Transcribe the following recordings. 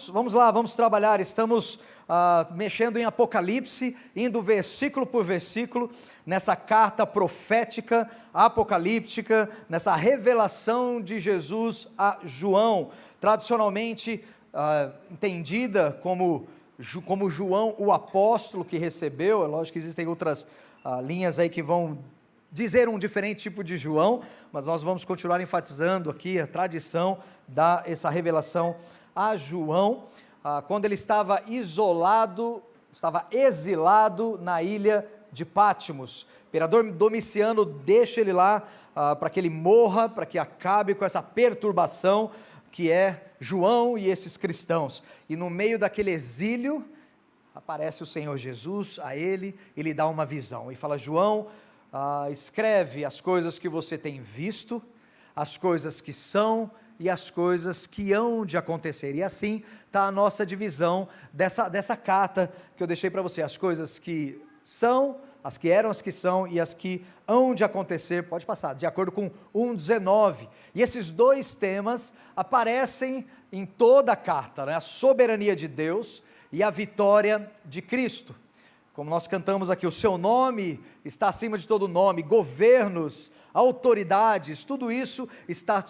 vamos lá, vamos trabalhar. Estamos mexendo em Apocalipse, indo versículo por versículo, nessa carta profética, apocalíptica, nessa revelação de Jesus a João, tradicionalmente entendida como João o apóstolo que recebeu. É lógico que existem outras linhas aí que vão dizer um diferente tipo de João, mas nós vamos continuar enfatizando aqui a tradição da essa revelação a João, quando ele estava isolado, estava exilado na ilha de Pátimos. O imperador Domiciano deixa ele lá para que ele morra, para que acabe com essa perturbação que é João e esses cristãos. E no meio daquele exílio aparece o Senhor Jesus a ele e lhe dá uma visão e fala: João, escreve as coisas que você tem visto, as coisas que são e as coisas que hão de acontecer. E assim está a nossa divisão dessa carta que eu deixei para você: as coisas que são, as que eram, as que são e as que hão de acontecer. Pode passar, de acordo com 1:19. E esses dois temas aparecem em toda a carta, né? A soberania de Deus e a vitória de Cristo. Como nós cantamos aqui, o seu nome está acima de todo nome, governos, autoridades, tudo isso está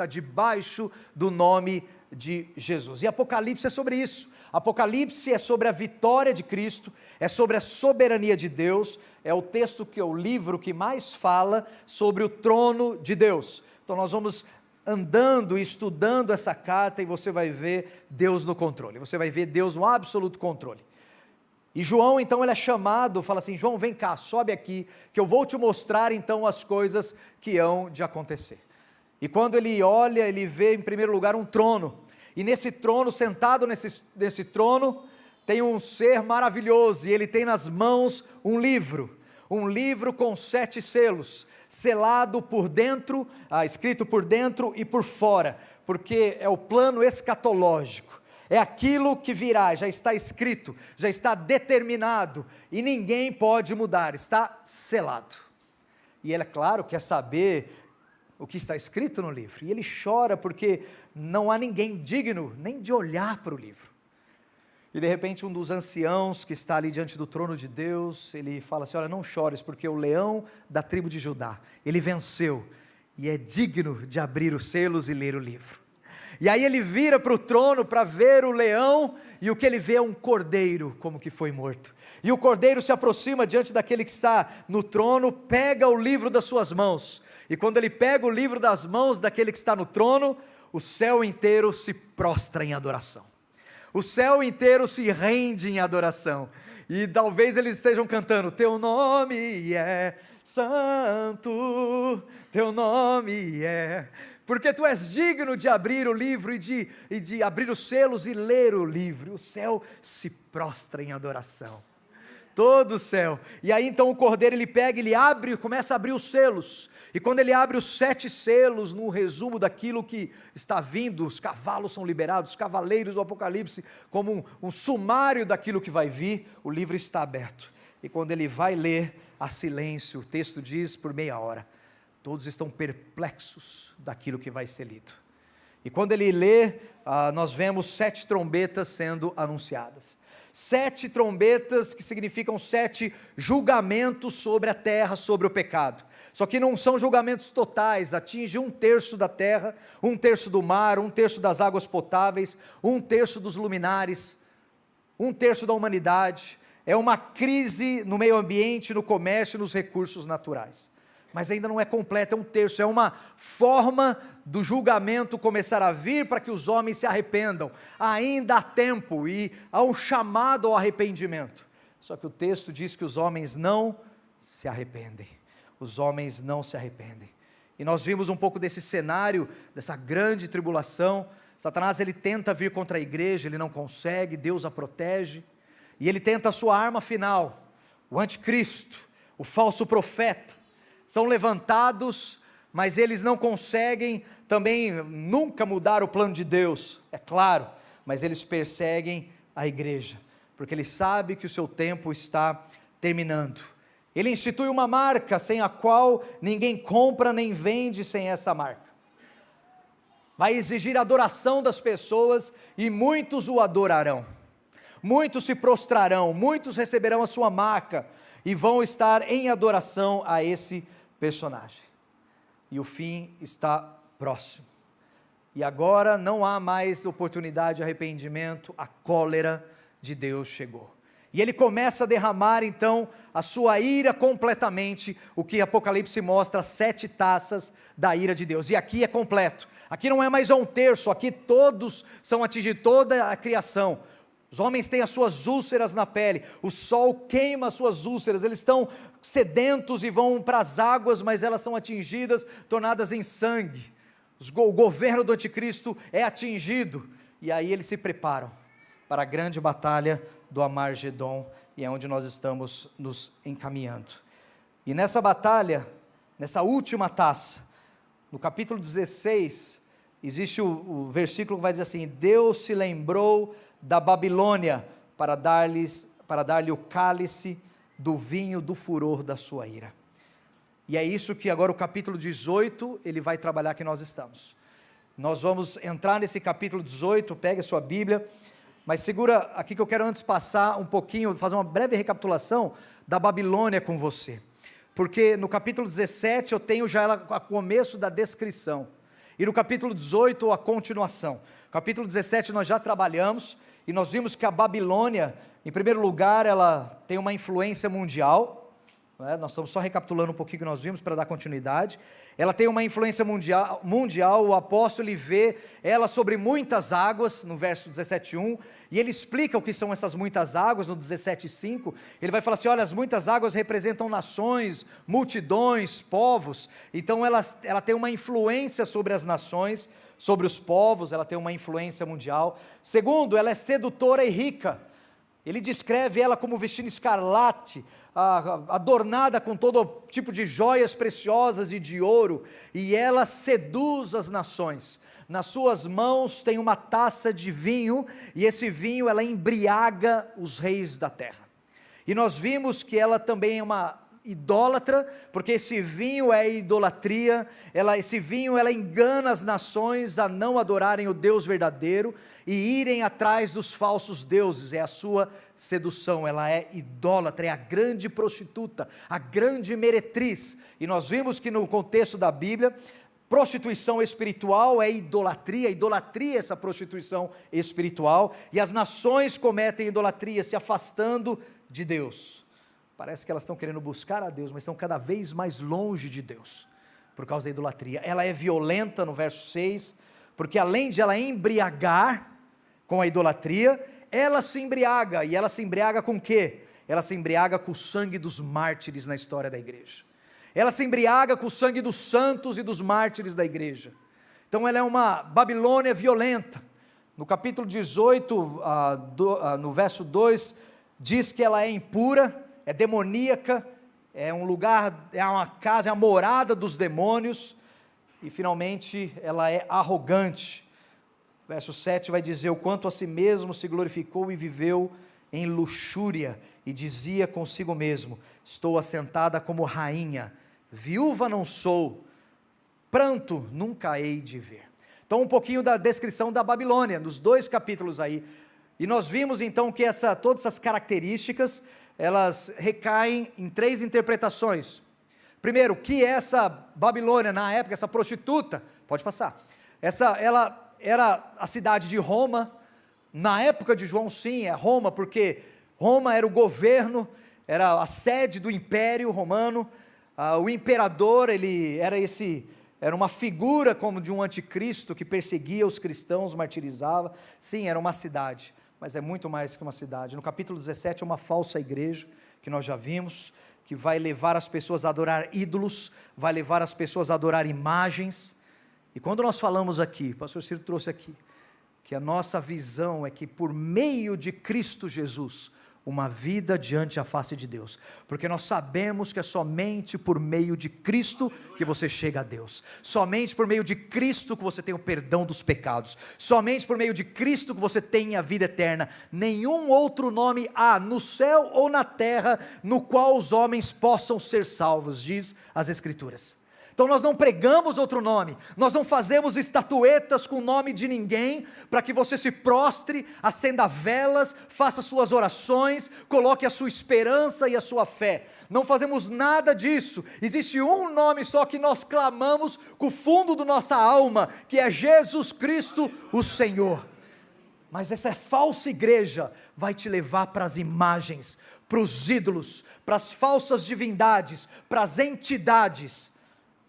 debaixo do nome de Jesus. E Apocalipse é sobre isso. Apocalipse é sobre a vitória de Cristo, é sobre a soberania de Deus, é o livro que mais fala sobre o trono de Deus. Então nós vamos andando e estudando essa carta e você vai ver Deus no controle, você vai ver Deus no absoluto controle. E João então ele é chamado, fala assim: João, vem cá, sobe aqui, que eu vou te mostrar então as coisas que hão de acontecer. E quando ele olha, ele vê em primeiro lugar um trono, e nesse trono, sentado nesse trono, tem um ser maravilhoso, e ele tem nas mãos um livro com 7 selos, selado por dentro, escrito por dentro e por fora, porque é o plano escatológico. É aquilo que virá, já está escrito, já está determinado, e ninguém pode mudar, está selado. E ele, é claro, quer saber o que está escrito no livro, e ele chora porque não há ninguém digno nem de olhar para o livro. E de repente um dos anciãos que está ali diante do trono de Deus, ele fala assim: olha, não chores, porque o leão da tribo de Judá, ele venceu, e é digno de abrir os selos e ler o livro. E aí ele vira para o trono para ver o leão, e o que ele vê é um cordeiro como que foi morto. E o cordeiro se aproxima diante daquele que está no trono, pega o livro das suas mãos, e quando ele pega o livro das mãos daquele que está no trono, o céu inteiro se prostra em adoração. O céu inteiro se rende em adoração. E talvez eles estejam cantando: teu nome é santo, teu nome é... porque tu és digno de abrir o livro e de abrir os selos e ler o livro. O céu se prostra em adoração, todo o céu. E aí então o cordeiro ele pega, ele abre, começa a abrir os selos, e quando ele abre os 7 selos, no resumo daquilo que está vindo, os cavalos são liberados, os cavaleiros do Apocalipse, como um sumário daquilo que vai vir, o livro está aberto, e quando ele vai ler, há silêncio. O texto diz por meia hora. Todos estão perplexos daquilo que vai ser lido. E quando ele lê, nós vemos 7 trombetas sendo anunciadas. 7 trombetas que significam 7 julgamentos sobre a terra, sobre o pecado. Só que não são julgamentos totais, atinge 1/3 da terra, 1/3 do mar, 1/3 das águas potáveis, 1/3 dos luminares, 1/3 da humanidade. É uma crise no meio ambiente, no comércio e nos recursos naturais. Mas ainda não é completa, é 1/3, é uma forma do julgamento começar a vir para que os homens se arrependam. Ainda há tempo e há um chamado ao arrependimento. Só que o texto diz que os homens não se arrependem. Os homens não se arrependem. E nós vimos um pouco desse cenário, dessa grande tribulação. Satanás ele tenta vir contra a igreja, ele não consegue, Deus a protege. E ele tenta a sua arma final, o anticristo, o falso profeta. São levantados, mas eles não conseguem também nunca mudar o plano de Deus, é claro, mas eles perseguem a igreja, porque ele sabe que o seu tempo está terminando. Ele institui uma marca sem a qual ninguém compra nem vende sem essa marca. vai exigir adoração das pessoas, e muitos o adorarão, muitos se prostrarão, muitos receberão a sua marca, e vão estar em adoração a esse personagem, e o fim está próximo, e agora não há mais oportunidade de arrependimento, a cólera de Deus chegou, e ele começa a derramar então a sua ira completamente, o que Apocalipse mostra, 7 taças da ira de Deus, e aqui é completo, aqui não é mais 1/3, aqui todos são atingidos, toda a criação, os homens têm as suas úlceras na pele, o sol queima as suas úlceras, eles estão sedentos e vão para as águas, mas elas são atingidas, tornadas em sangue, o governo do anticristo é atingido, e aí eles se preparam para a grande batalha do Armagedon, e é onde nós estamos nos encaminhando, e nessa batalha, nessa última taça, no capítulo 16, existe o versículo que vai dizer assim: Deus se lembrou da Babilônia, para dar-lhe o cálice do vinho do furor da sua ira, e é isso que agora o capítulo 18, ele vai trabalhar, que nós estamos, nós vamos entrar nesse capítulo 18, pegue a sua Bíblia, mas segura aqui que eu quero antes passar um pouquinho, fazer uma breve recapitulação da Babilônia com você, porque no capítulo 17 eu tenho já ela a começo da descrição, e no capítulo 18 a continuação. Capítulo 17 nós já trabalhamos, e nós vimos que a Babilônia, em primeiro lugar, ela tem uma influência mundial, nós estamos só recapitulando um pouquinho que nós vimos para dar continuidade, ela tem uma influência mundial, o apóstolo ele vê ela sobre muitas águas, no verso 17:1, e ele explica o que são essas muitas águas, no 17:5, ele vai falar assim, olha, as muitas águas representam nações, multidões, povos, então ela tem uma influência sobre as nações, sobre os povos, ela tem uma influência mundial. Segundo, ela é sedutora e rica, ele descreve ela como vestindo escarlate, adornada com todo tipo de joias preciosas e de ouro, e ela seduz as nações, nas suas mãos tem uma taça de vinho, e esse vinho ela embriaga os reis da terra, e nós vimos que ela também é uma idólatra, porque esse vinho é idolatria, esse vinho ela engana as nações a não adorarem o Deus verdadeiro, e irem atrás dos falsos deuses, é a sua sedução, ela é idólatra, é a grande prostituta, a grande meretriz, e nós vimos que no contexto da Bíblia, prostituição espiritual é idolatria é essa prostituição espiritual, e as nações cometem idolatria, se afastando de Deus, parece que elas estão querendo buscar a Deus, mas estão cada vez mais longe de Deus, por causa da idolatria. Ela é violenta no verso 6, porque além de ela embriagar com a idolatria, ela se embriaga, e ela se embriaga com o quê? Ela se embriaga com o sangue dos mártires na história da igreja, ela se embriaga com o sangue dos santos e dos mártires da igreja, então ela é uma Babilônia violenta. No capítulo 18, no verso 2, diz que ela é impura, é demoníaca, é um lugar, é uma casa, é a morada dos demônios, e finalmente ela é arrogante. Verso 7 vai dizer, o quanto a si mesmo se glorificou e viveu em luxúria, e dizia consigo mesmo, estou assentada como rainha, viúva não sou, pranto nunca hei de ver. Então um pouquinho da descrição da Babilônia, nos 2 capítulos aí, e nós vimos então que todas essas características, elas recaem em 3 interpretações. Primeiro, que essa Babilônia na época, essa prostituta, pode passar, ela era a cidade de Roma, na época de João sim, é Roma, porque Roma era o governo, era a sede do Império Romano, o imperador, ele era uma figura como de um anticristo, que perseguia os cristãos, martirizava, sim, era uma cidade, mas é muito mais que uma cidade. No capítulo 17 é uma falsa igreja, que nós já vimos, que vai levar as pessoas a adorar ídolos, vai levar as pessoas a adorar imagens, e quando nós falamos aqui, o pastor Ciro trouxe aqui, que a nossa visão é que por meio de Cristo Jesus, uma vida diante a face de Deus, porque nós sabemos que é somente por meio de Cristo que você chega a Deus, somente por meio de Cristo que você tem o perdão dos pecados, somente por meio de Cristo que você tem a vida eterna, nenhum outro nome há no céu ou na terra, no qual os homens possam ser salvos, diz as Escrituras. Então nós não pregamos outro nome, nós não fazemos estatuetas com o nome de ninguém, para que você se prostre, acenda velas, faça suas orações, coloque a sua esperança e a sua fé. Não fazemos nada disso. Existe um nome só que nós clamamos com o fundo da nossa alma, que é Jesus Cristo, o Senhor. Mas essa falsa igreja vai te levar para as imagens, para os ídolos, para as falsas divindades, para as entidades,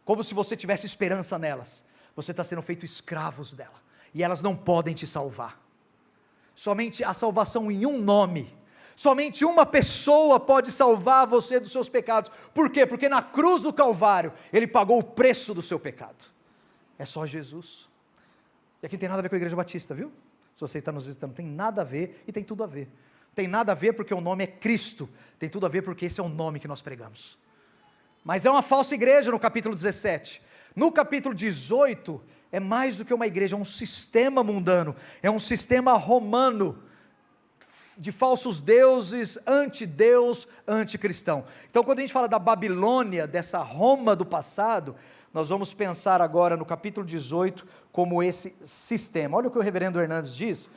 como se você tivesse esperança nelas. Você está sendo feito escravos dela, e elas não podem te salvar. Somente a salvação em um nome, somente uma pessoa pode salvar você dos seus pecados. Por quê? Porque na cruz do Calvário, Ele pagou o preço do seu pecado. É só Jesus. E aqui não tem nada a ver com a Igreja Batista, viu? Se você está nos visitando, tem nada a ver, e tem tudo a ver. Tem nada a ver porque o nome é Cristo, tem tudo a ver porque esse é o nome que nós pregamos. Mas é uma falsa igreja no capítulo 17, no capítulo 18, é mais do que uma igreja, é um sistema mundano, é um sistema romano, de falsos deuses, antideus, anticristão. Então quando a gente fala da Babilônia, dessa Roma do passado, nós vamos pensar agora no capítulo 18, como esse sistema. Olha o que o reverendo Hernandes diz.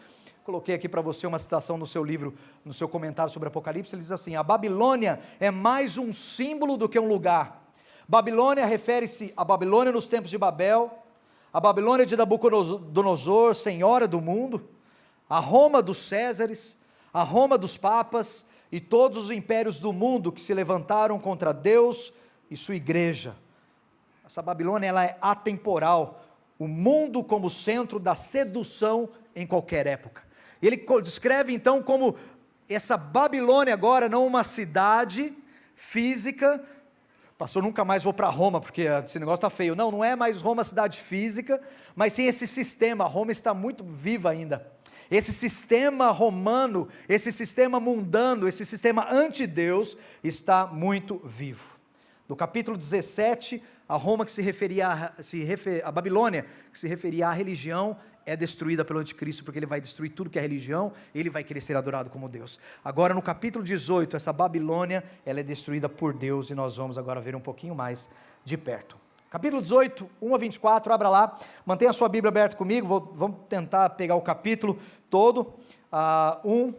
Coloquei aqui para você uma citação no seu livro, no seu comentário sobre Apocalipse. Ele diz assim: a Babilônia é mais um símbolo do que um lugar. Babilônia refere-se à Babilônia nos tempos de Babel, a Babilônia de Nabucodonosor, senhora do mundo, a Roma dos Césares, a Roma dos papas e todos os impérios do mundo que se levantaram contra Deus e sua igreja. Essa Babilônia, ela é atemporal, o mundo como centro da sedução em qualquer época. Ele descreve então como essa Babilônia agora, não uma cidade física. Pastor, nunca mais vou para Roma, porque esse negócio está feio. Não é mais Roma cidade física, mas sim esse sistema. Roma está muito viva ainda. Esse sistema romano, esse sistema mundano, esse sistema antideus, está muito vivo. No capítulo 17, a Roma que a Babilônia, que se referia à religião, é destruída pelo anticristo, porque ele vai destruir tudo que é religião, ele vai querer ser adorado como Deus. Agora no capítulo 18, essa Babilônia, ela é destruída por Deus, e nós vamos agora ver um pouquinho mais de perto. Capítulo 18, 1 a 24, abra lá, mantenha a sua Bíblia aberta comigo, vamos tentar pegar o capítulo todo, 1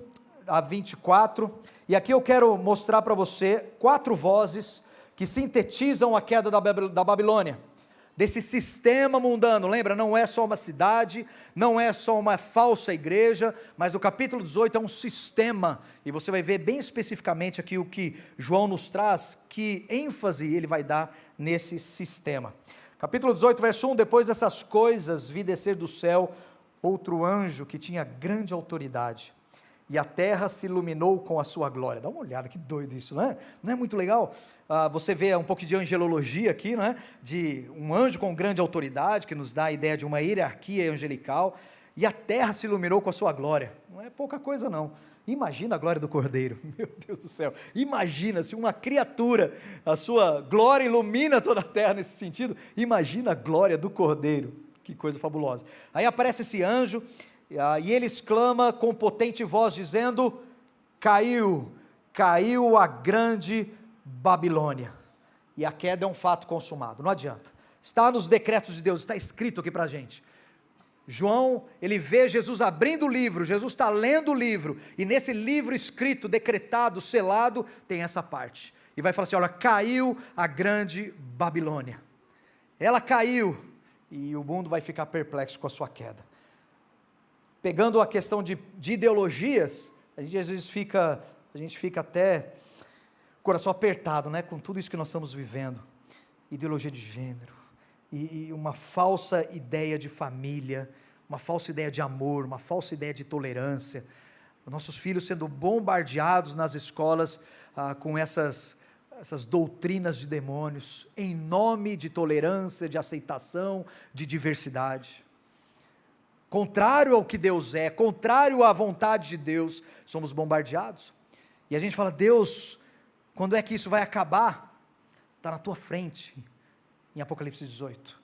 a 24, e aqui eu quero mostrar para você 4 vozes, que sintetizam a queda da Babilônia, desse sistema mundano. Lembra, não é só uma cidade, não é só uma falsa igreja, mas o capítulo 18 é um sistema, e você vai ver bem especificamente aqui o que João nos traz, que ênfase ele vai dar nesse sistema. Capítulo 18, verso 1, depois dessas coisas, vi descer do céu outro anjo que tinha grande autoridade, e a terra se iluminou com a sua glória. Dá uma olhada, que doido isso, não é? Não é muito legal? Você vê um pouco de angelologia aqui, não é? De um anjo com grande autoridade, que nos dá a ideia de uma hierarquia angelical, e a terra se iluminou com a sua glória. Não é pouca coisa não. Imagina a glória do Cordeiro, meu Deus do céu. Imagina se uma criatura, a sua glória ilumina toda a terra nesse sentido, imagina a glória do Cordeiro, que coisa fabulosa. Aí aparece esse anjo, e ele exclama com potente voz, dizendo: caiu a grande Babilônia. E a queda é um fato consumado, não adianta. Está nos decretos de Deus, está escrito aqui para a gente. João, ele vê Jesus abrindo o livro, Jesus está lendo o livro, e nesse livro escrito, decretado, selado, tem essa parte. E vai falar assim: olha, caiu a grande Babilônia. Ela caiu, e o mundo vai ficar perplexo com a sua queda. Pegando a questão de ideologias, a gente às vezes fica até coração apertado, né, com tudo isso que nós estamos vivendo, ideologia de gênero, e uma falsa ideia de família, uma falsa ideia de amor, uma falsa ideia de tolerância, nossos filhos sendo bombardeados nas escolas com essas doutrinas de demônios, em nome de tolerância, de aceitação, de diversidade, contrário ao que Deus é, contrário à vontade de Deus, somos bombardeados, e a gente fala: Deus, quando é que isso vai acabar? Está na tua frente, em Apocalipse 18,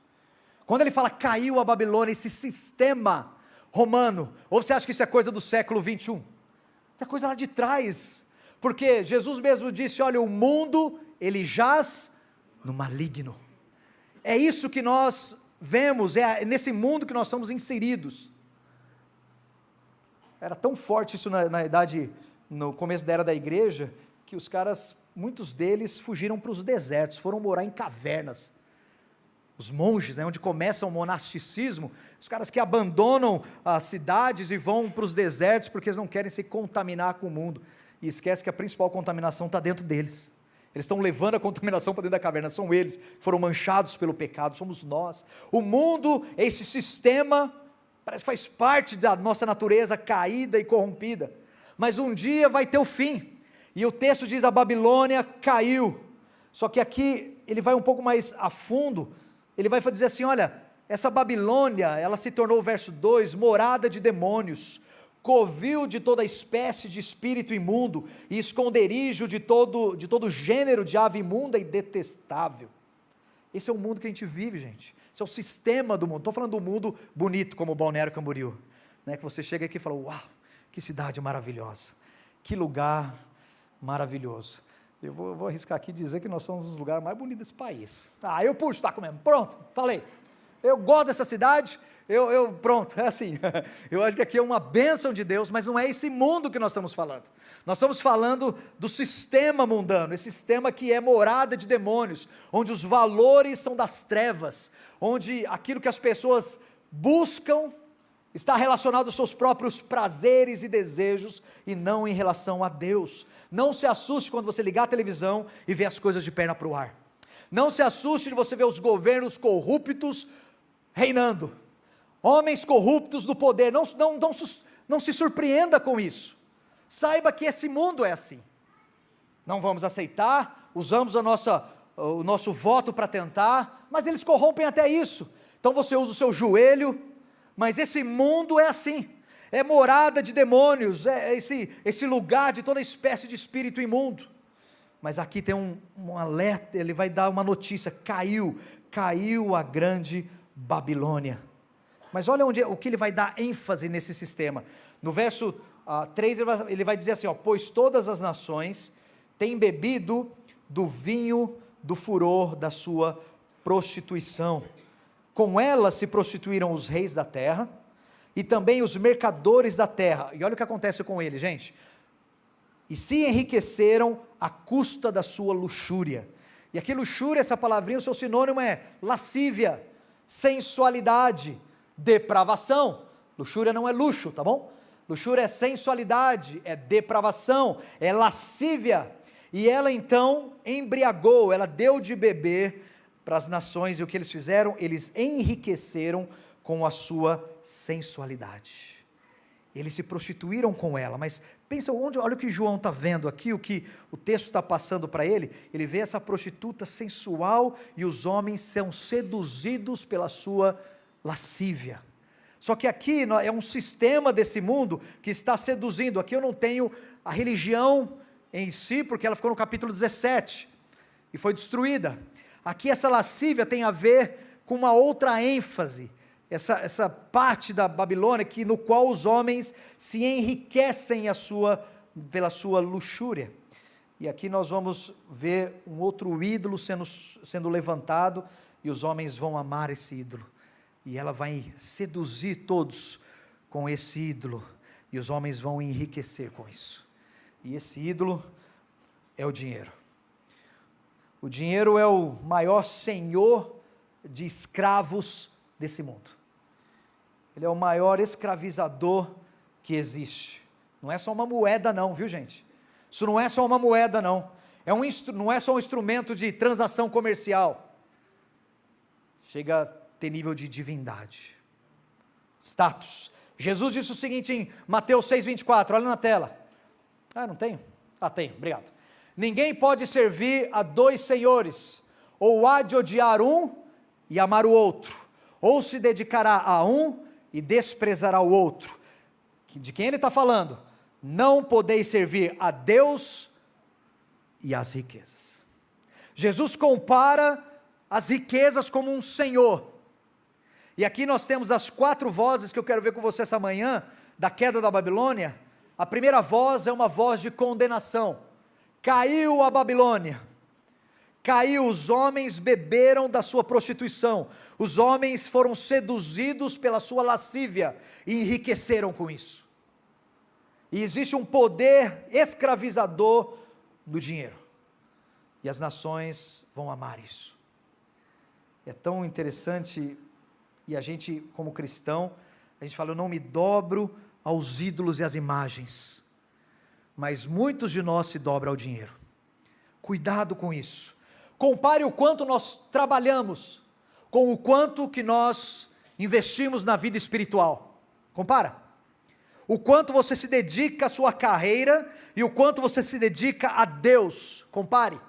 quando ele fala caiu a Babilônia, esse sistema romano, ou você acha que isso é coisa do século 21? Isso é coisa lá de trás, porque Jesus mesmo disse: olha, o mundo, ele jaz no maligno, é isso que nós vemos, é nesse mundo que nós estamos inseridos. Era tão forte isso na idade, no começo da era da igreja, que os caras, muitos deles fugiram para os desertos, foram morar em cavernas. Os monges, onde começa o monasticismo, os caras que abandonam as cidades e vão para os desertos porque eles não querem se contaminar com o mundo, e esquece que a principal contaminação está dentro deles. Eles estão levando a contaminação para dentro da caverna, são eles que foram manchados pelo pecado, somos nós. O mundo é esse sistema, parece que faz parte da nossa natureza caída e corrompida, mas um dia vai ter o fim, e o texto diz: a Babilônia caiu. Só que aqui ele vai um pouco mais a fundo, ele vai dizer assim: olha, essa Babilônia, ela se tornou, verso 2, morada de demônios, covil de toda espécie de espírito imundo, e esconderijo de todo gênero de ave imunda e detestável. Esse é o mundo que a gente vive, gente. Esse é o sistema do mundo. Estou falando do mundo bonito, como o Balneário Camboriú, né? Que você chega aqui e fala: uau, que cidade maravilhosa, que lugar maravilhoso. Eu vou arriscar aqui dizer que nós somos um dos lugares mais bonitos desse país. Eu puxo, está comendo. Pronto, falei. Eu gosto dessa cidade. Pronto, é assim. Eu acho que aqui é uma bênção de Deus, mas não é esse mundo que nós estamos falando. Nós estamos falando do sistema mundano, esse sistema que é morada de demônios, onde os valores são das trevas, onde aquilo que as pessoas buscam está relacionado aos seus próprios prazeres e desejos, e não em relação a Deus. Não se assuste quando você ligar a televisão e ver as coisas de perna para o ar. Não se assuste de você ver os governos corruptos reinando, homens corruptos no poder. Não se surpreenda com isso. Saiba que esse mundo é assim. Não vamos aceitar, usamos o nosso voto para tentar, mas eles corrompem até isso. Então você usa o seu joelho, mas esse mundo é assim, é morada de demônios, é esse lugar de toda espécie de espírito imundo. Mas aqui tem um alerta, ele vai dar uma notícia: caiu a grande Babilônia. Mas olha o que ele vai dar ênfase nesse sistema. No verso 3 ele vai dizer assim: pois todas as nações têm bebido do vinho do furor da sua prostituição. Com ela se prostituíram os reis da terra, e também os mercadores da terra. E olha o que acontece com eles, gente. E se enriqueceram à custa da sua luxúria. E aqui luxúria, essa palavrinha, o seu sinônimo é lascívia, sensualidade, depravação. Luxúria não é luxo, tá bom? Luxúria é sensualidade, é depravação, é lascívia. E ela então embriagou, ela deu de beber para as nações, e o que eles fizeram? Eles enriqueceram com a sua sensualidade. Eles se prostituíram com ela. Mas pensa, olha o que João está vendo aqui, o que o texto está passando para ele. Ele vê essa prostituta sensual, e os homens são seduzidos pela sua lascívia. Só que aqui é um sistema desse mundo que está seduzindo. Aqui eu não tenho a religião em si, porque ela ficou no capítulo 17 e foi destruída. Aqui essa lascívia tem a ver com uma outra ênfase, essa parte da Babilônia no qual os homens se enriquecem pela sua luxúria. E aqui nós vamos ver um outro ídolo sendo levantado, e os homens vão amar esse ídolo, e ela vai seduzir todos com esse ídolo, e os homens vão enriquecer com isso. E esse ídolo é o dinheiro. O dinheiro é o maior senhor de escravos desse mundo. Ele é o maior escravizador que existe. Não é só uma moeda não, viu gente? Isso não é só uma moeda não. Não é só um instrumento de transação comercial. Chega a ter nível de divindade. Status. Jesus disse o seguinte em Mateus 6,24, olha na tela. Não tenho? Tenho, obrigado. Ninguém pode servir a dois senhores, ou há de odiar um e amar o outro, ou se dedicará a um e desprezará o outro. De quem ele está falando? Não podeis servir a Deus e às riquezas. Jesus compara as riquezas como um senhor, e aqui nós temos as 4 vozes que eu quero ver com você essa manhã, da queda da Babilônia. A primeira voz é uma voz de condenação. Caiu a Babilônia, caiu, os homens beberam da sua prostituição, os homens foram seduzidos pela sua lascívia e enriqueceram com isso. E existe um poder escravizador do dinheiro, e as nações vão amar isso. É tão interessante, e a gente como cristão, a gente fala, eu não me dobro aos ídolos e às imagens, mas muitos de nós se dobram ao dinheiro. Cuidado com isso. Compare o quanto nós trabalhamos com o quanto que nós investimos na vida espiritual. Compara. O quanto você se dedica à sua carreira e o quanto você se dedica a Deus. Compare.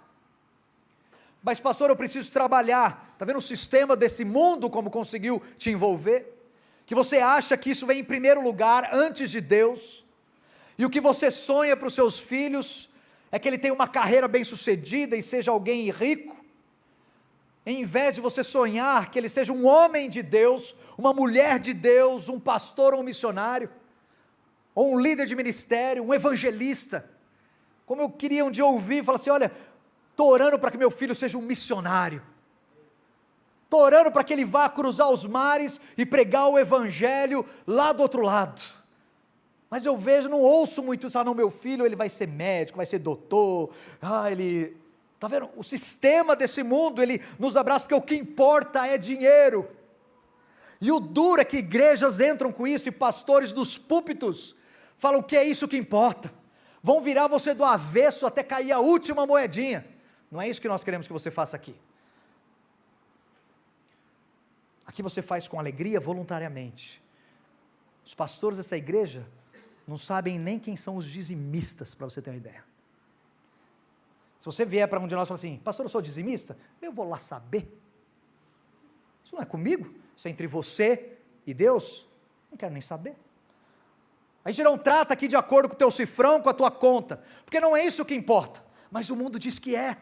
Mas pastor, eu preciso trabalhar. Está vendo o sistema desse mundo como conseguiu te envolver? Que você acha que isso vem em primeiro lugar antes de Deus. E o que você sonha para os seus filhos é que ele tenha uma carreira bem sucedida e seja alguém rico, em vez de você sonhar que ele seja um homem de Deus, uma mulher de Deus, um pastor ou um missionário, ou um líder de ministério, um evangelista. Como eu queria um dia ouvir, falar assim, olha, estou orando para que meu filho seja um missionário, estou orando para que ele vá cruzar os mares e pregar o evangelho lá do outro lado. Mas eu vejo, não ouço muito isso, não, meu filho, ele vai ser médico, vai ser doutor, ele, está vendo, o sistema desse mundo, ele nos abraça, porque o que importa é dinheiro, e o duro é que igrejas entram com isso, e pastores dos púlpitos, falam que é isso que importa, vão virar você do avesso, até cair a última moedinha, não é isso que nós queremos que você faça aqui, aqui você faz com alegria, voluntariamente. Os pastores dessa igreja não sabem nem quem são os dizimistas, para você ter uma ideia. Se você vier para um de nós e falar assim, pastor, eu sou dizimista, eu vou lá saber. Isso não é comigo, isso é entre você e Deus, não quero nem saber. A gente não trata aqui de acordo com o teu cifrão, com a tua conta, porque não é isso que importa, mas o mundo diz que é.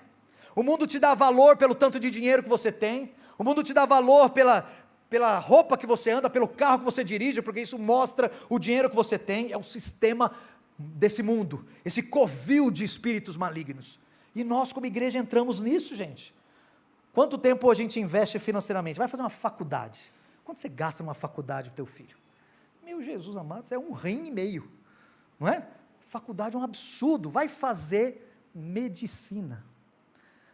O mundo te dá valor pelo tanto de dinheiro que você tem, o mundo te dá valor pela roupa que você anda, pelo carro que você dirige, porque isso mostra o dinheiro que você tem, é o sistema desse mundo, esse covil de espíritos malignos, e nós como igreja entramos nisso, gente. Quanto tempo a gente investe financeiramente? Vai fazer uma faculdade, quanto você gasta numa faculdade para o teu filho? Meu Jesus amado, isso é 1,5 rim, não é? Faculdade é um absurdo. Vai fazer medicina.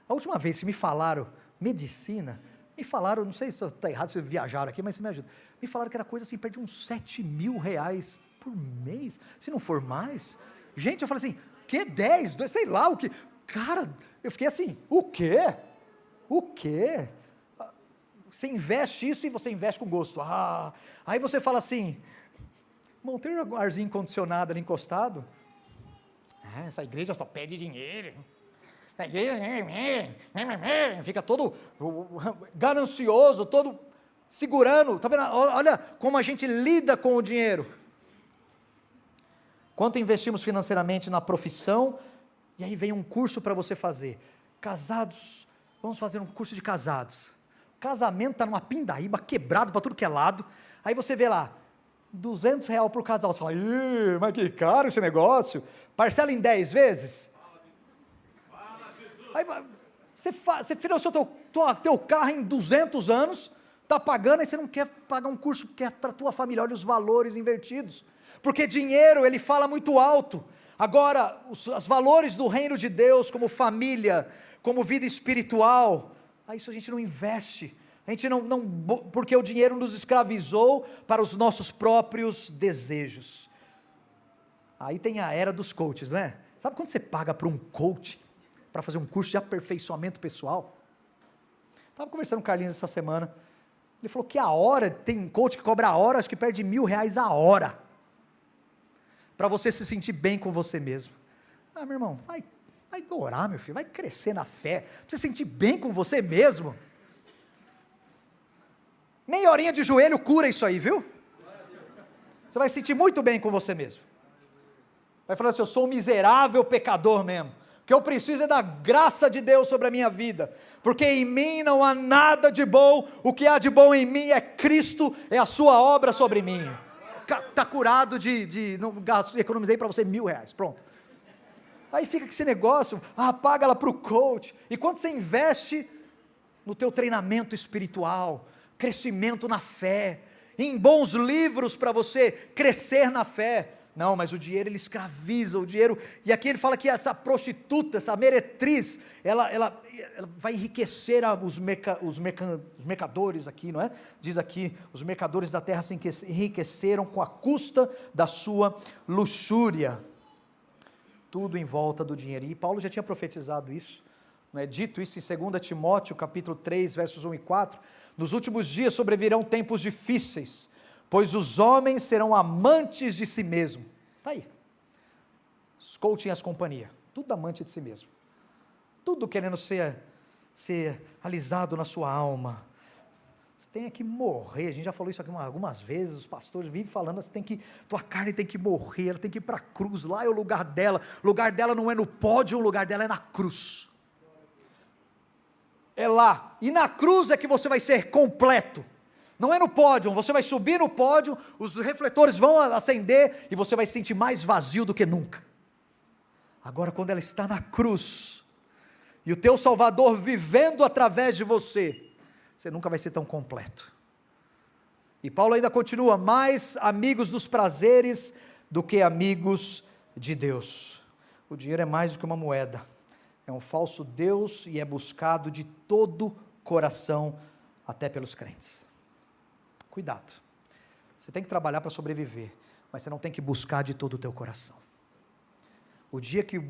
A última vez que me falaram medicina, me falaram, não sei se está errado, se viajaram aqui, mas você me ajuda, me falaram que era coisa assim, perto de uns 7 mil reais por mês, se não for mais. Gente, eu falei assim, que 10, sei lá o que, cara, eu fiquei assim, o quê? Você investe isso e você investe com gosto, aí você fala assim, irmão, tem um arzinho condicionado ali encostado, essa igreja só pede dinheiro, a igreja fica todo ganancioso, todo segurando, está vendo? Olha como a gente lida com o dinheiro, quanto investimos financeiramente na profissão, e aí vem um curso para você fazer, casados, vamos fazer um curso de casados, o casamento está numa pindaíba, quebrado para tudo que é lado, aí você vê lá, R$200 por casal, você fala, mas que caro esse negócio, parcela em 10 vezes, aí você financiou teu carro em 200 anos, está pagando, aí você não quer pagar um curso, porque é para a tua família, olha os valores invertidos, porque dinheiro, ele fala muito alto. Agora, os valores do reino de Deus, como família, como vida espiritual, isso a gente não investe, a gente não, porque o dinheiro nos escravizou para os nossos próprios desejos. Aí tem a era dos coaches, não é? Sabe quando você paga para um coach, para fazer um curso de aperfeiçoamento pessoal? Estava conversando com o Carlinhos essa semana, ele falou que a hora, tem um coach que cobra a hora, acho que perde R$1.000 a hora, para você se sentir bem com você mesmo. Meu irmão, vai orar, meu filho, vai crescer na fé, para você se sentir bem com você mesmo. Meia horinha de joelho cura isso aí, viu? Você vai se sentir muito bem com você mesmo. Vai falar assim, eu sou um miserável pecador mesmo, o que eu preciso é da graça de Deus sobre a minha vida, porque em mim não há nada de bom, o que há de bom em mim é Cristo, é a sua obra sobre mim. Está curado não economizei para você R$1.000, pronto. Aí fica com esse negócio, paga lá para o coach. E quando você investe no teu treinamento espiritual, crescimento na fé, em bons livros para você crescer na fé. Não, mas o dinheiro ele escraviza, o dinheiro, e aqui ele fala que essa prostituta, essa meretriz, ela vai enriquecer os mercadores aqui, não é? Diz aqui, os mercadores da terra se enriqueceram com a custa da sua luxúria. Tudo em volta do dinheiro, e Paulo já tinha profetizado isso, não é? Dito isso em 2 Timóteo, capítulo 3, versos 1 e 4, nos últimos dias sobrevirão tempos difíceis, pois os homens serão amantes de si mesmo. Está aí, os coaching, as companhia, tudo amante de si mesmo, tudo querendo ser alisado na sua alma. Você tem que morrer, a gente já falou isso aqui algumas vezes, os pastores vivem falando, tua carne tem que morrer, ela tem que ir para a cruz, lá é o lugar dela não é no pódio, o lugar dela é na cruz, é lá, e na cruz é que você vai ser completo, não é no pódio, você vai subir no pódio, os refletores vão acender, e você vai se sentir mais vazio do que nunca. Agora quando ela está na cruz, e o teu Salvador vivendo através de você nunca vai ser tão completo. E Paulo ainda continua, mais amigos dos prazeres do que amigos de Deus. O dinheiro é mais do que uma moeda, é um falso Deus e é buscado de todo coração, até pelos crentes. Cuidado, você tem que trabalhar para sobreviver, mas você não tem que buscar de todo o teu coração. O dia que o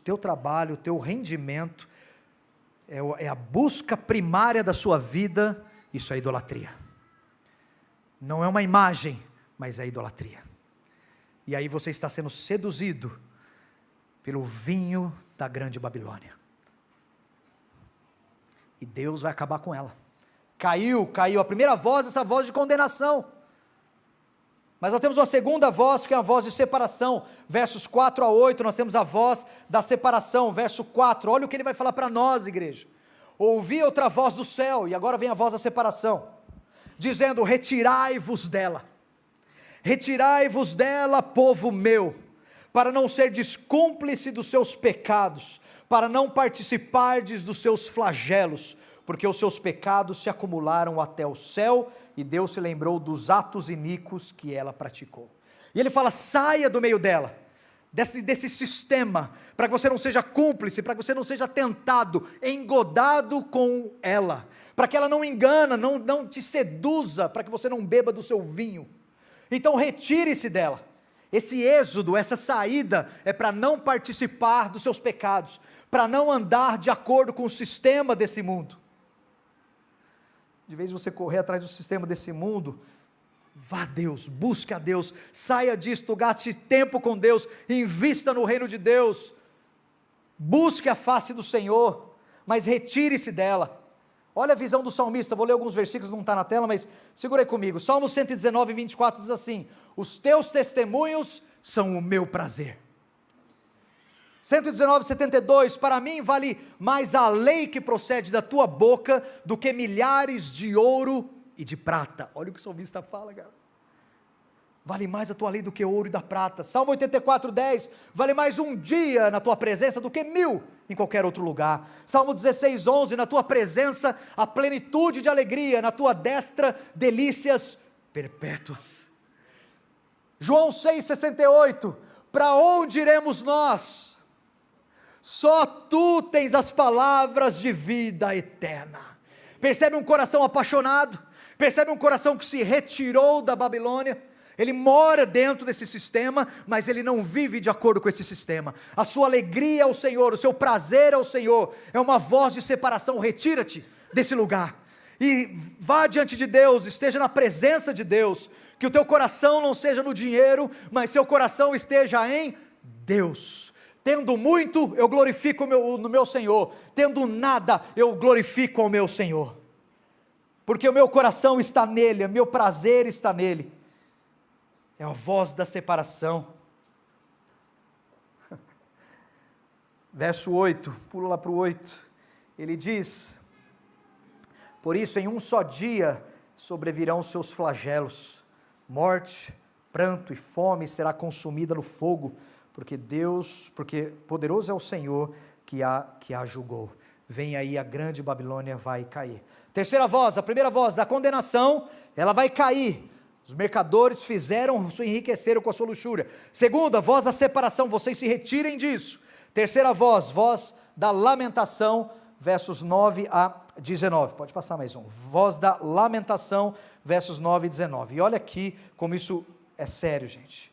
teu trabalho, o teu rendimento, é a busca primária da sua vida, isso é idolatria. Não é uma imagem, mas é idolatria. E aí você está sendo seduzido pelo vinho da grande Babilônia. E Deus vai acabar com ela. Caiu a primeira voz, essa voz de condenação. Mas nós temos uma segunda voz, que é a voz de separação, versos 4 a 8, nós temos a voz da separação, verso 4, olha o que ele vai falar para nós, igreja. Ouvi outra voz do céu, e agora vem a voz da separação, dizendo, retirai-vos dela, povo meu, para não serdes cúmplice dos seus pecados, para não participardes dos seus flagelos, porque os seus pecados se acumularam até o céu, e Deus se lembrou dos atos iníquos que ela praticou. E ele fala, saia do meio dela, desse sistema, para que você não seja cúmplice, para que você não seja tentado, engodado com ela, para que ela não engana, não te seduza, para que você não beba do seu vinho. Então retire-se dela. Esse êxodo, essa saída, é para não participar dos seus pecados, para não andar de acordo com o sistema desse mundo. De vez em você correr atrás do sistema desse mundo, vá a Deus, busque a Deus, saia disto, gaste tempo com Deus, invista no reino de Deus, busque a face do Senhor, mas retire-se dela. Olha a visão do salmista, vou ler alguns versículos, não está na tela, mas segura aí comigo. Salmo 119, 24 diz assim, os teus testemunhos são o meu prazer. 119, 72, para mim vale mais a lei que procede da tua boca, do que milhares de ouro e de prata. Olha o que o salmista fala, cara. Vale mais a tua lei do que ouro e da prata. Salmo 84, 10, vale mais um dia na tua presença do que 1000 em qualquer outro lugar. Salmo 16, 11, na tua presença a plenitude de alegria, na tua destra delícias perpétuas. João 6, 68, para onde iremos nós? Só tu tens as palavras de vida eterna. Percebe um coração apaixonado? Percebe um coração que se retirou da Babilônia? Ele mora dentro desse sistema, mas ele não vive de acordo com esse sistema. A sua alegria é o Senhor, o seu prazer é o Senhor. É uma voz de separação, retira-te desse lugar. E vá diante de Deus, esteja na presença de Deus. Que o teu coração não seja no dinheiro, mas seu coração esteja em Deus. Tendo muito, eu glorifico no meu Senhor. Tendo nada, eu glorifico ao meu Senhor. Porque o meu coração está nele, o meu prazer está nele. É a voz da separação. Verso 8, pula lá para o 8. Ele diz, por isso em um só dia sobrevirão os seus flagelos, morte, pranto e fome será consumida no fogo, porque poderoso é o Senhor que a julgou. Vem aí a grande Babilônia, vai cair. Terceira voz, a primeira voz da condenação, ela vai cair. Os mercadores se enriqueceram com a sua luxúria. Segunda, voz da separação, vocês se retirem disso. Terceira voz, voz da lamentação, versos 9 a 19. Pode passar mais um. Voz da lamentação, versos 9 e 19. E olha aqui como isso é sério, gente.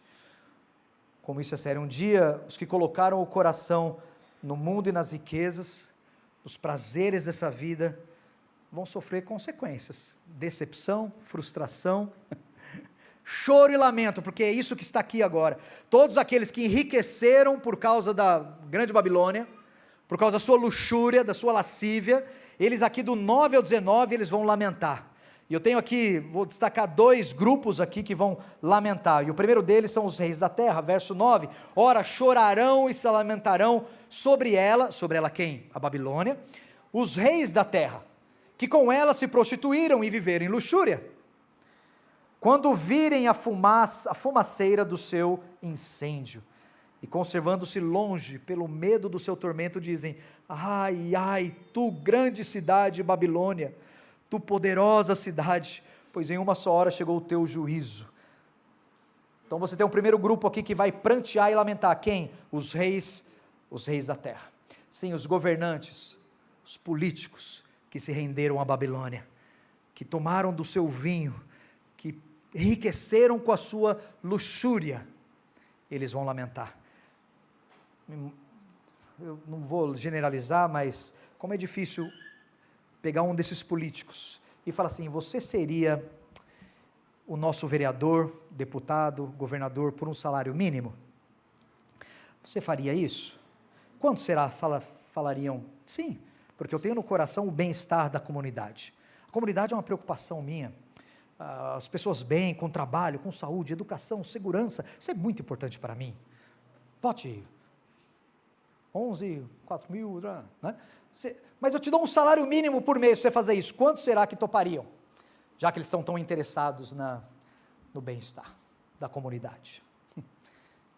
Como isso é sério. Um dia, os que colocaram o coração no mundo e nas riquezas, os prazeres dessa vida, vão sofrer consequências. Decepção, frustração, choro e lamento, porque é isso que está aqui agora. Todos aqueles que enriqueceram por causa da grande Babilônia, por causa da sua luxúria, da sua lascívia, eles aqui do 9 ao 19, eles vão lamentar. E eu tenho aqui, vou destacar 2 grupos aqui que vão lamentar, e o primeiro deles são os reis da terra, verso 9, ora chorarão e se lamentarão sobre ela quem? A Babilônia, os reis da terra, que com ela se prostituíram e viveram em luxúria, quando virem a fumaceira do seu incêndio, e conservando-se longe pelo medo do seu tormento, dizem, ai, ai, tu grande cidade Babilônia, tu poderosa cidade, pois em uma só hora chegou o teu juízo. Então você tem um primeiro grupo aqui que vai prantear e lamentar, quem? Os reis da terra. Sim, os governantes, os políticos, que se renderam à Babilônia, que tomaram do seu vinho, que enriqueceram com a sua luxúria, eles vão lamentar. Eu não vou generalizar, mas como é difícil pegar um desses políticos e falar assim, você seria o nosso vereador, deputado, governador por um salário mínimo? Você faria isso? Quanto será? Falariam, sim, porque eu tenho no coração o bem-estar da comunidade. A comunidade é uma preocupação minha. As pessoas bem, com trabalho, com saúde, educação, segurança, isso é muito importante para mim. Vote 11, 4 mil, né? Mas eu te dou um salário mínimo por mês para você fazer isso. Quanto será que topariam? Já que eles estão tão interessados no bem-estar da comunidade. Eles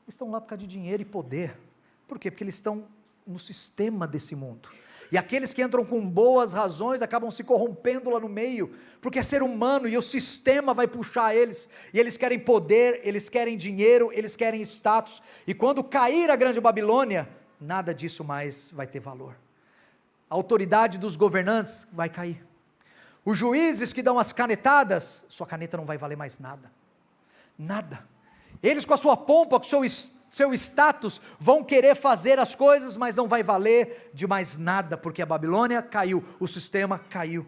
estão lá por causa de dinheiro e poder. Por quê? Porque eles estão no sistema desse mundo. E aqueles que entram com boas razões acabam se corrompendo lá no meio, porque é ser humano e o sistema vai puxar eles, e eles querem poder, eles querem dinheiro, eles querem status, e quando cair a grande Babilônia, nada disso mais vai ter valor. A autoridade dos governantes vai cair. Os juízes que dão as canetadas, sua caneta não vai valer mais nada. Nada. Eles com a sua pompa, com o seu status, vão querer fazer as coisas, mas não vai valer de mais nada, porque a Babilônia caiu, o sistema caiu.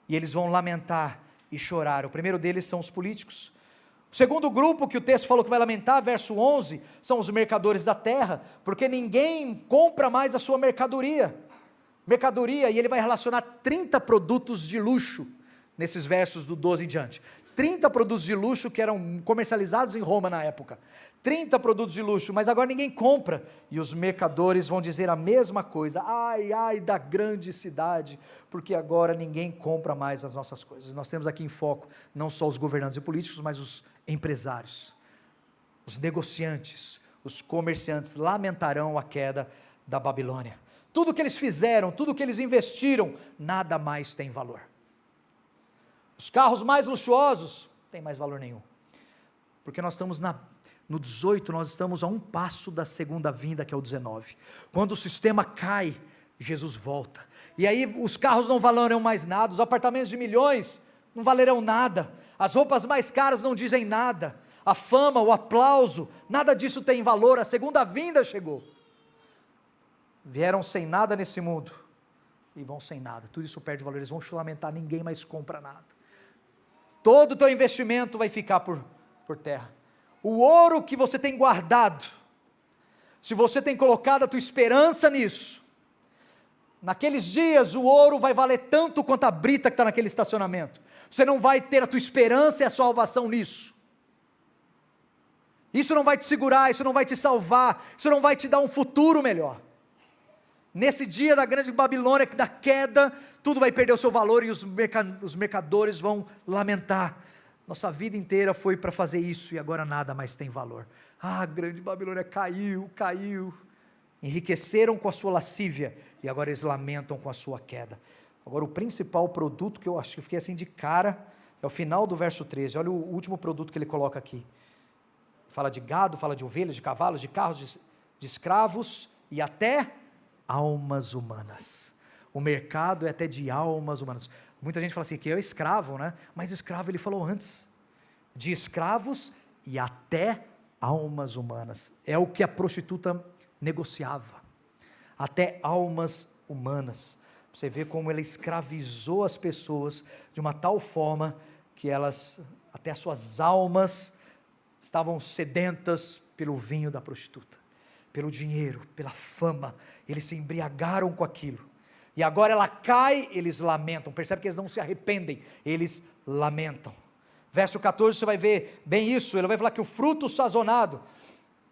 E eles vão lamentar e chorar. O primeiro deles são os políticos. O segundo grupo que o texto falou que vai lamentar, verso 11, são os mercadores da terra, porque ninguém compra mais a sua mercadoria, e ele vai relacionar 30 produtos de luxo, nesses versos do 12 em diante, 30 produtos de luxo que eram comercializados em Roma na época, 30 produtos de luxo, mas agora ninguém compra, e os mercadores vão dizer a mesma coisa, ai, ai da grande cidade, porque agora ninguém compra mais as nossas coisas. Nós temos aqui em foco, não só os governantes e políticos, mas os empresários, os negociantes, os comerciantes, lamentarão a queda da Babilônia. Tudo que eles fizeram, tudo que eles investiram, nada mais tem valor. Os carros mais luxuosos, não tem mais valor nenhum, porque nós estamos no 18, nós estamos a um passo da segunda vinda, que é o 19, quando o sistema cai, Jesus volta, e aí os carros não valerão mais nada, os apartamentos de milhões não valerão nada, as roupas mais caras não dizem nada, a fama, o aplauso, nada disso tem valor, a segunda vinda chegou. Vieram sem nada nesse mundo, e vão sem nada, tudo isso perde valor, eles vão te lamentar, ninguém mais compra nada, todo o teu investimento vai ficar por terra, o ouro que você tem guardado, se você tem colocado a tua esperança nisso, naqueles dias o ouro vai valer tanto quanto a brita que está naquele estacionamento, você não vai ter a tua esperança e a salvação nisso, isso não vai te segurar, isso não vai te salvar, isso não vai te dar um futuro melhor. Nesse dia da grande Babilônia, da queda, tudo vai perder o seu valor e os mercadores vão lamentar. Nossa vida inteira foi para fazer isso e agora nada mais tem valor. A grande Babilônia caiu. Enriqueceram com a sua lascívia e agora eles lamentam com a sua queda. Agora o principal produto que eu acho que eu fiquei assim de cara é o final do verso 13. Olha o último produto que ele coloca aqui. Fala de gado, fala de ovelhas, de cavalos, de carros, de escravos e até almas humanas. O mercado é até de almas humanas. Muita gente fala assim, que é escravo, né? Mas escravo ele falou antes. De escravos e até almas humanas. É o que a prostituta negociava. Até almas humanas. Você vê como ela escravizou as pessoas de uma tal forma que elas, até as suas almas, estavam sedentas pelo vinho da prostituta, pelo dinheiro, pela fama. Eles se embriagaram com aquilo. E agora ela cai, eles lamentam. Percebe que eles não se arrependem, eles lamentam. Verso 14, você vai ver bem isso. Ele vai falar que o fruto sazonado,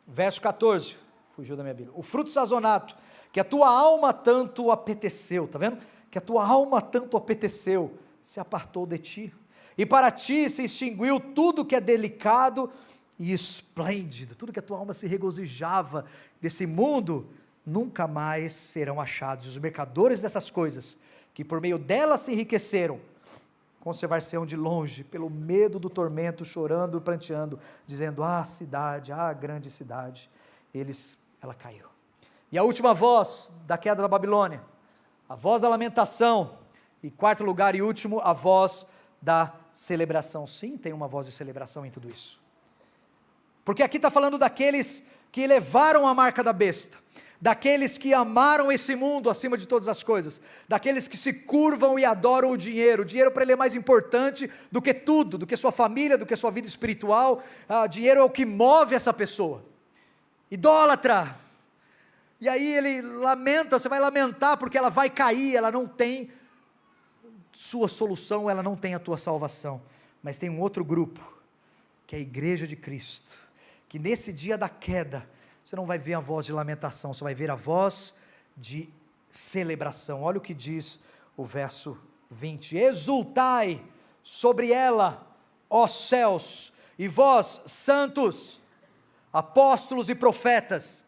verso 14, fugiu da minha Bíblia, o fruto sazonado, que a tua alma tanto apeteceu, está vendo? Que a tua alma tanto apeteceu, se apartou de ti, e para ti se extinguiu tudo que é delicado e esplêndido, tudo que a tua alma se regozijava desse mundo, nunca mais serão achados. Os mercadores dessas coisas, que por meio delas se enriqueceram, conservar-se-ão de longe, pelo medo do tormento, chorando e pranteando, dizendo, cidade, grande cidade, ela caiu. E a última voz da queda da Babilônia, a voz da lamentação, e quarto lugar e último, a voz da celebração. Sim, tem uma voz de celebração em tudo isso, porque aqui está falando daqueles que levaram a marca da besta, daqueles que amaram esse mundo acima de todas as coisas, daqueles que se curvam e adoram o dinheiro para ele é mais importante do que tudo, do que sua família, do que sua vida espiritual. Dinheiro é o que move essa pessoa, idólatra. E aí ele lamenta, você vai lamentar porque ela vai cair, ela não tem sua solução, ela não tem a tua salvação. Mas tem um outro grupo, que é a igreja de Cristo, que nesse dia da queda, você não vai ver a voz de lamentação, você vai ver a voz de celebração. Olha o que diz o verso 20, exultai sobre ela, ó céus, e vós santos, apóstolos e profetas,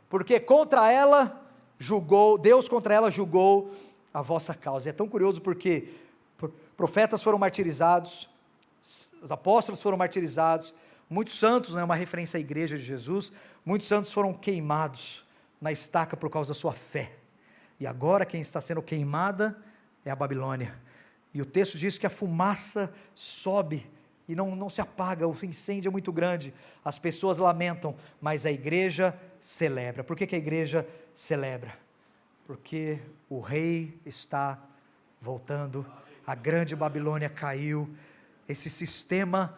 porque contra ela julgou, Deus contra ela julgou a vossa causa. E é tão curioso porque profetas foram martirizados, os apóstolos foram martirizados, muitos santos, uma referência à igreja de Jesus, muitos santos foram queimados na estaca por causa da sua fé, e agora quem está sendo queimada é a Babilônia, e o texto diz que a fumaça sobe, e não se apaga, o incêndio é muito grande, as pessoas lamentam, mas a igreja celebra. Por que a igreja celebra? Porque o rei está voltando, a grande Babilônia caiu, esse sistema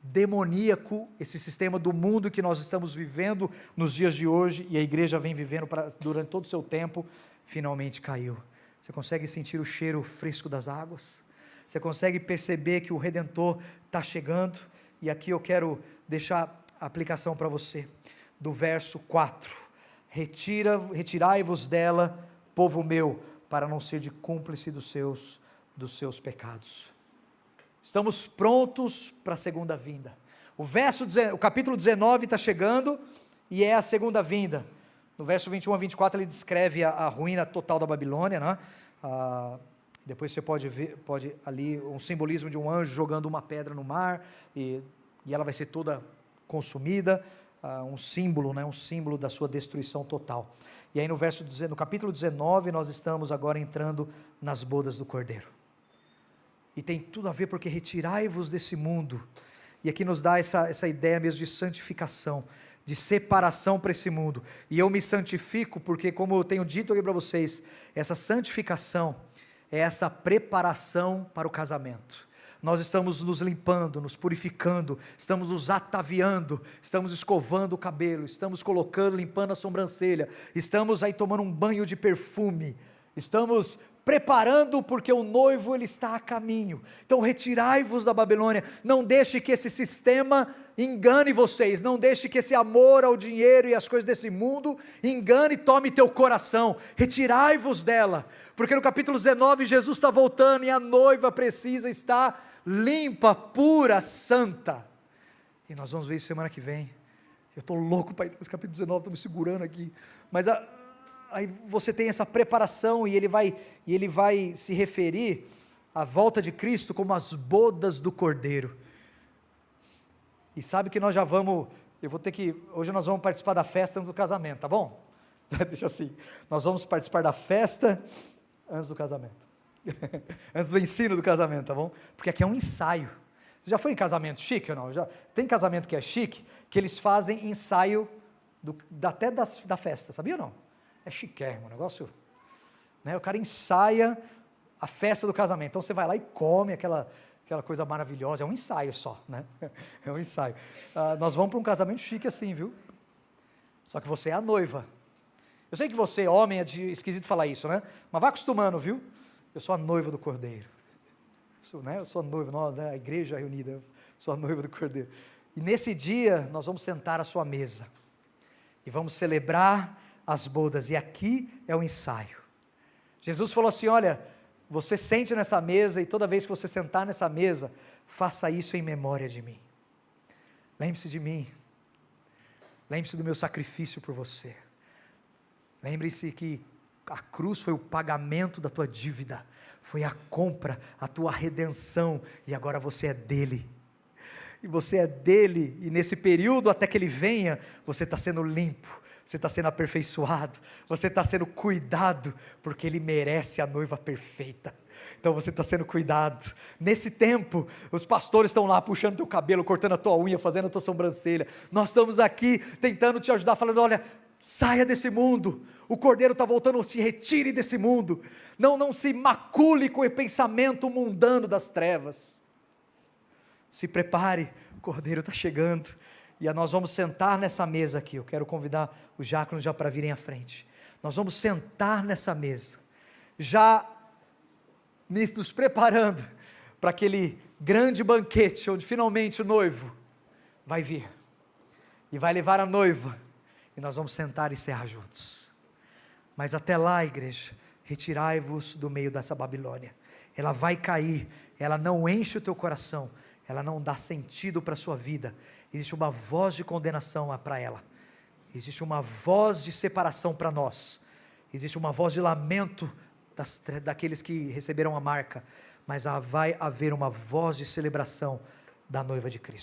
demoníaco, esse sistema do mundo que nós estamos vivendo nos dias de hoje, e a igreja vem vivendo durante todo o seu tempo, finalmente caiu. Você consegue sentir o cheiro fresco das águas? Você consegue perceber que o Redentor está chegando? E aqui eu quero deixar a aplicação para você, do verso 4, retirai-vos dela, povo meu, para não ser de cúmplice dos seus pecados. Estamos prontos para a segunda vinda. O capítulo 19 está chegando, e é a segunda vinda. No verso 21 a 24 ele descreve a ruína total da Babilônia, né? Depois você pode ver ali um simbolismo de um anjo jogando uma pedra no mar, e ela vai ser toda consumida, um símbolo da sua destruição total. E aí no capítulo 19 nós estamos agora entrando nas bodas do Cordeiro, e tem tudo a ver, porque retirai-vos desse mundo, e aqui nos dá essa ideia mesmo de santificação, de separação para esse mundo, e eu me santifico, porque como eu tenho dito aqui para vocês, essa santificação é essa preparação para o casamento. Nós estamos nos limpando, nos purificando, estamos nos ataviando, estamos escovando o cabelo, estamos limpando a sobrancelha, estamos aí tomando um banho de perfume, estamos preparando, porque o noivo ele está a caminho. Então retirai-vos da Babilônia, não deixe que esse sistema engane vocês, não deixe que esse amor ao dinheiro e as coisas desse mundo engane e tome teu coração. Retirai-vos dela, porque no capítulo 19 Jesus está voltando, e a noiva precisa estar limpa, pura, santa. E nós vamos ver isso semana que vem. Eu estou louco para ir para esse capítulo 19, estou me segurando aqui. Mas aí você tem essa preparação e ele vai se referir à volta de Cristo como as bodas do Cordeiro. E sabe que nós já vamos, hoje nós vamos participar da festa antes do casamento, tá bom? Deixa assim, nós vamos participar da festa antes do casamento. Antes do ensino do casamento, tá bom? Porque aqui é um ensaio. Você já foi em casamento chique ou não? Tem casamento que é chique, que eles fazem ensaio até da festa, sabia ou não? É chiquérrimo, o negócio, né? O cara ensaia a festa do casamento, então você vai lá e come aquela coisa maravilhosa, é um ensaio só, né? É um ensaio. Nós vamos para um casamento chique assim, viu? Só que você é a noiva. Eu sei que você, homem, é esquisito falar isso, né? Mas vai acostumando, viu? Eu sou a noiva do Cordeiro. Eu sou a noiva, nós, né, a igreja reunida, eu sou a noiva do Cordeiro. E nesse dia, nós vamos sentar à sua mesa. E vamos celebrar as bodas. E aqui é o ensaio. Jesus falou assim, olha, você sente nessa mesa e toda vez que você sentar nessa mesa, faça isso em memória de mim. Lembre-se de mim. Lembre-se do meu sacrifício por você. Lembre-se que a cruz foi o pagamento da tua dívida. Foi a compra, a tua redenção, e agora você é dele, e você é dele, e nesse período até que ele venha, você está sendo limpo, você está sendo aperfeiçoado, você está sendo cuidado, porque ele merece a noiva perfeita. Então você está sendo cuidado. Nesse tempo, os pastores estão lá puxando teu cabelo, cortando a tua unha, fazendo a tua sobrancelha. Nós estamos aqui tentando te ajudar, falando, olha, saia desse mundo, o Cordeiro está voltando, se retire desse mundo, não se macule com o pensamento mundano das trevas, se prepare, o Cordeiro está chegando, e nós vamos sentar nessa mesa aqui. Eu quero convidar os diáconos já para virem à frente. Nós vamos sentar nessa mesa, já nos preparando para aquele grande banquete, onde finalmente o noivo vai vir, e vai levar a noiva, e nós vamos sentar e cear juntos. Mas até lá, igreja, retirai-vos do meio dessa Babilônia. Ela vai cair, ela não enche o teu coração, ela não dá sentido para a sua vida. Existe uma voz de condenação para ela, existe uma voz de separação para nós, existe uma voz de lamento daqueles que receberam a marca, mas vai haver uma voz de celebração da noiva de Cristo.